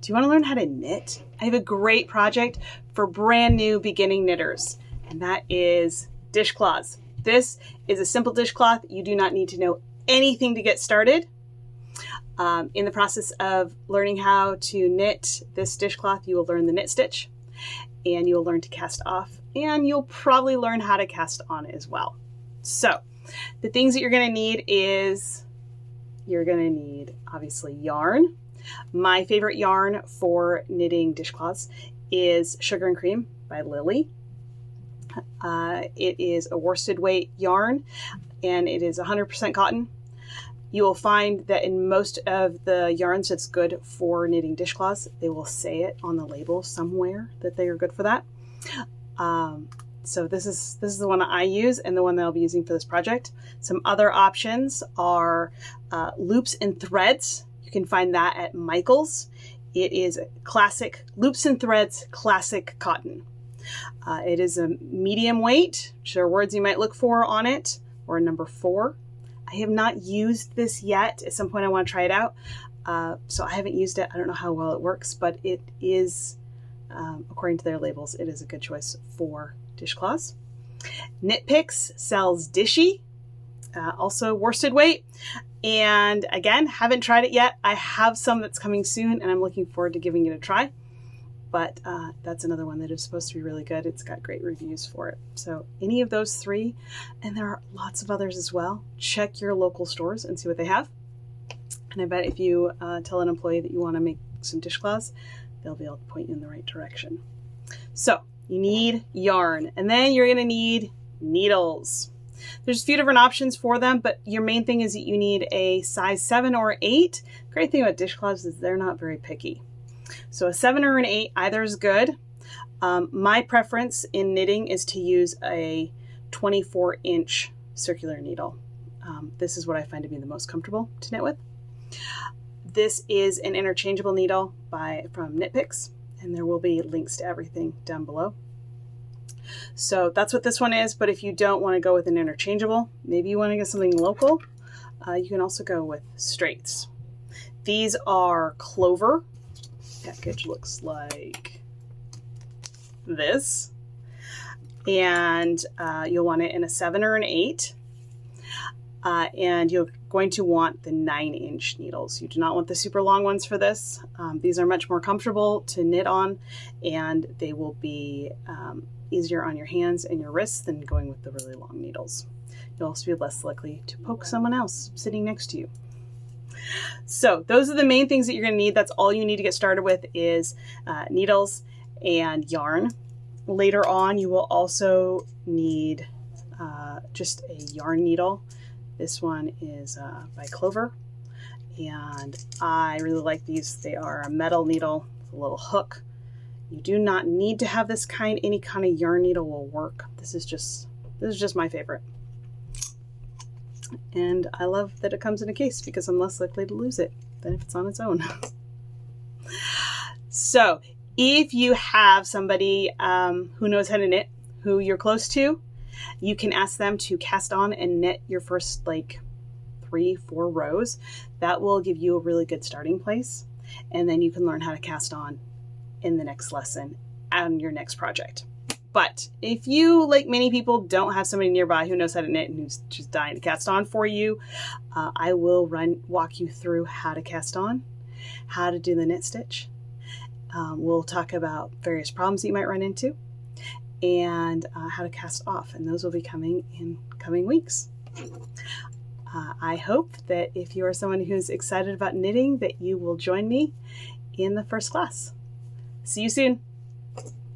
Do you want to learn how to knit? I have a great project for brand new beginning knitters, and that is dishcloths. This is a simple dishcloth. You do not need to know anything to get started. In the process of learning how to knit this dishcloth, you will learn the knit stitch, and you'll learn to cast off, and you'll probably learn how to cast on as well. So the things that you're going to need is you're going to need obviously yarn. My favorite yarn for knitting dishcloths is Sugar and Cream by Lily. It is a worsted weight yarn, and it is 100% cotton. You will find that in most of the yarns that's good for knitting dishcloths, they will say it on the label somewhere that they are good for that. So this is the one that I use and the one that I'll be using for this project. Some other options are loops and threads. You can find that at Michael's. It is classic loops and threads, classic cotton. It is a medium weight, which are words you might look for on it, or a number 4. I have not used this yet. At some point I want to try it out. So I haven't used it. I don't know how well it works, but it is, according to their labels, it is a good choice for dishcloths. KnitPicks sells Dishie, also worsted weight. And again, haven't tried it yet. I have some that's coming soon, and I'm looking forward to giving it a try. But that's another one that is supposed to be really good. It's got great reviews for it. So any of those 3, and there are lots of others as well. Check your local stores and see what they have. And I bet if you tell an employee that you want to make some dishcloths, they'll be able to point you in the right direction. So you need yarn, and then you're going to need needles. There's a few different options for them, but your main thing is that you need a size 7 or 8. Great thing about dishcloths is they're not very picky. So a 7 or an 8, either is good. My preference in knitting is to use a 24-inch circular needle. This is what I find to be the most comfortable to knit with. This is an interchangeable needle from KnitPicks, and there will be links to everything down below. So that's what this one is, but if you don't want to go with an interchangeable, maybe you want to get something local, you can also go with straights. These are Clover. Package looks like this, and you'll want it in a 7 or an 8, and you're going to want the 9-inch needles. You do not want the super long ones for this. These are much more comfortable to knit on, and they will be easier on your hands and your wrists than going with the really long needles. You'll also be less likely to poke someone else sitting next to you. So those are the main things that you're going to need. That's all you need to get started with is needles and yarn. Later on, you will also need just a yarn needle. This one is by Clover, and I really like these. They are a metal needle with a little hook. You do not need to have this kind. Any kind of yarn needle will work. This is just my favorite. And I love that it comes in a case because I'm less likely to lose it than if it's on its own. So if you have somebody who knows how to knit, who you're close to, you can ask them to cast on and knit your first 3-4 rows. That will give you a really good starting place. And then you can learn how to cast on in the next lesson on your next project. But if you, like many people, don't have somebody nearby who knows how to knit and who's just dying to cast on for you, I will walk you through how to cast on, how to do the knit stitch. We'll talk about various problems that you might run into, and how to cast off, and those will be coming in coming weeks. I hope that if you are someone who's excited about knitting, that you will join me in the first class. See you soon.